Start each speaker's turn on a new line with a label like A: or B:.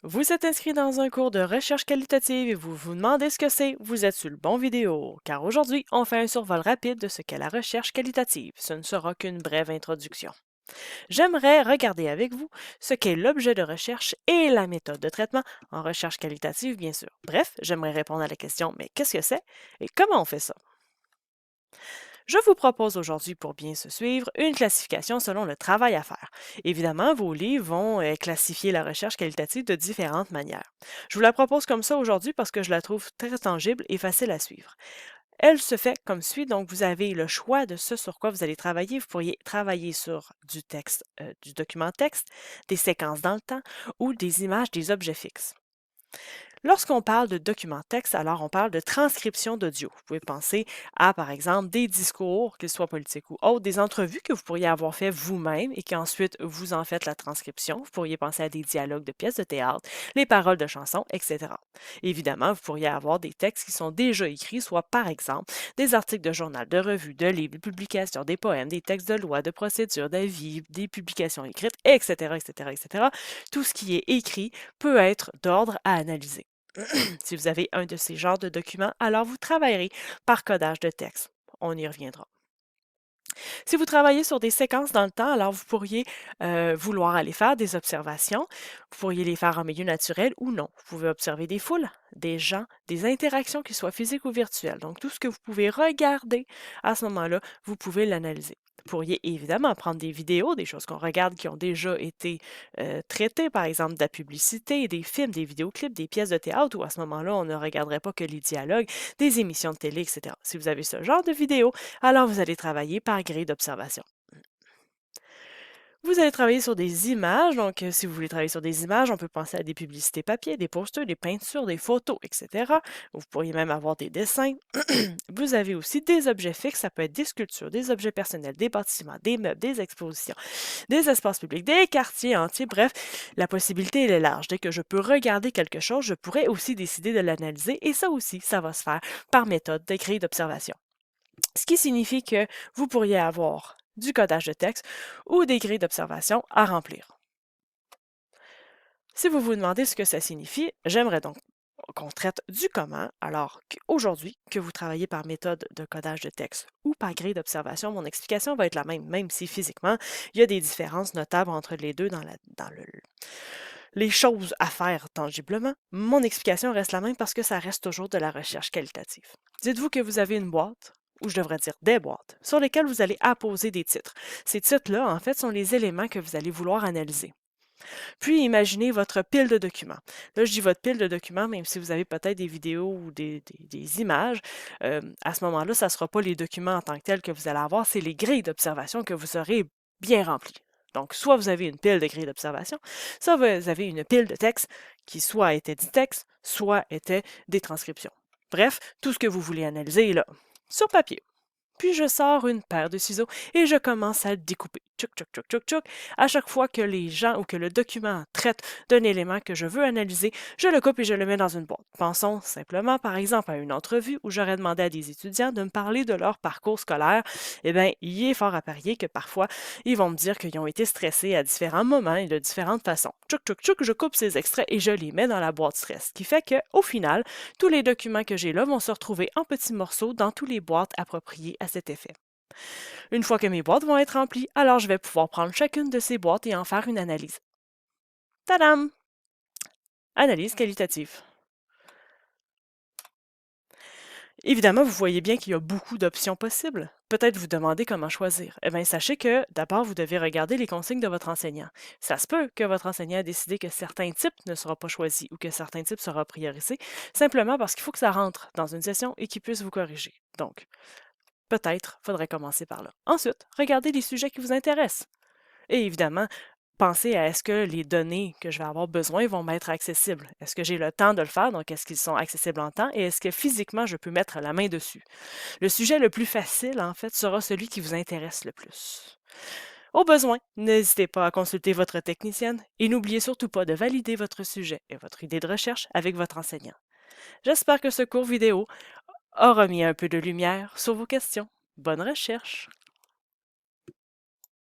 A: Vous êtes inscrit dans un cours de recherche qualitative et vous vous demandez ce que c'est, vous êtes sur le bon vidéo, car aujourd'hui, on fait un survol rapide de ce qu'est la recherche qualitative. Ce ne sera qu'une brève introduction. J'aimerais regarder avec vous ce qu'est l'objet de recherche et la méthode de traitement en recherche qualitative, bien sûr. Bref, j'aimerais répondre à la question, mais qu'est-ce que c'est et comment on fait ça? Je vous propose aujourd'hui, pour bien se suivre, une classification selon le travail à faire. Évidemment, vos livres vont classifier la recherche qualitative de différentes manières. Je vous la propose comme ça aujourd'hui parce que je la trouve très tangible et facile à suivre. Elle se fait comme suit, donc vous avez le choix de ce sur quoi vous allez travailler. Vous pourriez travailler sur du texte, du document texte, des séquences dans le temps ou des images des objets fixes. Lorsqu'on parle de document texte, alors on parle de transcription d'audio. Vous pouvez penser à, par exemple, des discours, qu'ils soient politiques ou autres, des entrevues que vous pourriez avoir fait vous-même et qu'ensuite vous en faites la transcription. Vous pourriez penser à des dialogues de pièces de théâtre, les paroles de chansons, etc. Évidemment, vous pourriez avoir des textes qui sont déjà écrits, soit par exemple des articles de journal, de revues, de livres, de publications, des poèmes, des textes de loi, de procédures, d'avis, des publications écrites, etc., etc., etc. Tout ce qui est écrit peut être d'ordre à analyser. Si vous avez un de ces genres de documents, alors vous travaillerez par codage de texte. On y reviendra. Si vous travaillez sur des séquences dans le temps, alors vous pourriez vouloir aller faire des observations. Vous pourriez les faire en milieu naturel ou non. Vous pouvez observer des foules, des gens, des interactions qui soient physiques ou virtuelles. Donc, tout ce que vous pouvez regarder à ce moment-là, vous pouvez l'analyser. Vous pourriez évidemment prendre des vidéos, des choses qu'on regarde qui ont déjà été traitées, par exemple de la publicité, des films, des vidéoclips, des pièces de théâtre, où à ce moment-là, on ne regarderait pas que les dialogues, des émissions de télé, etc. Si vous avez ce genre de vidéos, alors vous allez travailler par grille d'observation. Vous allez travailler sur des images, donc si vous voulez travailler sur des images, on peut penser à des publicités papier, des posters, des peintures, des photos, etc. Vous pourriez même avoir des dessins. Vous avez aussi des objets fixes, ça peut être des sculptures, des objets personnels, des bâtiments, des meubles, des expositions, des espaces publics, des quartiers entiers. Bref, la possibilité elle est large. Dès que je peux regarder quelque chose, je pourrais aussi décider de l'analyser et ça aussi, ça va se faire par méthode de grille d'observation. Ce qui signifie que vous pourriez avoir du codage de texte ou des grilles d'observation à remplir. Si vous vous demandez ce que ça signifie, j'aimerais donc qu'on traite du comment, alors qu'aujourd'hui, que vous travaillez par méthode de codage de texte ou par grille d'observation, mon explication va être la même, même si physiquement, il y a des différences notables entre les deux les choses à faire tangiblement. Mon explication reste la même parce que ça reste toujours de la recherche qualitative. Dites-vous que vous avez une boîte, ou je devrais dire des boîtes, sur lesquelles vous allez apposer des titres. Ces titres-là, en fait, sont les éléments que vous allez vouloir analyser. Puis, imaginez votre pile de documents. Là, je dis votre pile de documents, même si vous avez peut-être des vidéos ou des images. À ce moment-là, ça ne sera pas les documents en tant que tels que vous allez avoir, c'est les grilles d'observation que vous aurez bien remplies. Donc, soit vous avez une pile de grilles d'observation, soit vous avez une pile de textes qui soit étaient du texte, soit étaient des transcriptions. Bref, tout ce que vous voulez analyser est là, sur papier. Puis je sors une paire de ciseaux et je commence à le découper. Tchouk, tchouk, tchouk, tchouk, tchouk. À chaque fois que les gens ou que le document traite d'un élément que je veux analyser, je le coupe et je le mets dans une boîte. Pensons simplement, par exemple, à une entrevue où j'aurais demandé à des étudiants de me parler de leur parcours scolaire. Eh bien, il est fort à parier que parfois, ils vont me dire qu'ils ont été stressés à différents moments et de différentes façons. Tchouk, tchouk, tchouk, je coupe ces extraits et je les mets dans la boîte stress. Ce qui fait qu'au final, tous les documents que j'ai là vont se retrouver en petits morceaux dans toutes les boîtes appropriées à cet effet. Une fois que mes boîtes vont être remplies, alors je vais pouvoir prendre chacune de ces boîtes et en faire une analyse. Tadam! Analyse qualitative. Évidemment, vous voyez bien qu'il y a beaucoup d'options possibles. Peut-être vous demandez comment choisir. Eh bien, sachez que d'abord, vous devez regarder les consignes de votre enseignant. Ça se peut que votre enseignant ait décidé que certains types ne seront pas choisis ou que certains types seront priorisés, simplement parce qu'il faut que ça rentre dans une session et qu'il puisse vous corriger. Donc, peut-être faudrait commencer par là. Ensuite, regardez les sujets qui vous intéressent. Et évidemment, pensez à est-ce que les données que je vais avoir besoin vont m'être accessibles. Est-ce que j'ai le temps de le faire? Donc, est-ce qu'ils sont accessibles en temps? Et est-ce que physiquement, je peux mettre la main dessus? Le sujet le plus facile, en fait, sera celui qui vous intéresse le plus. Au besoin, n'hésitez pas à consulter votre technicienne et n'oubliez surtout pas de valider votre sujet et votre idée de recherche avec votre enseignant. J'espère que ce cours vidéo aura mis un peu de lumière sur vos questions. Bonne recherche!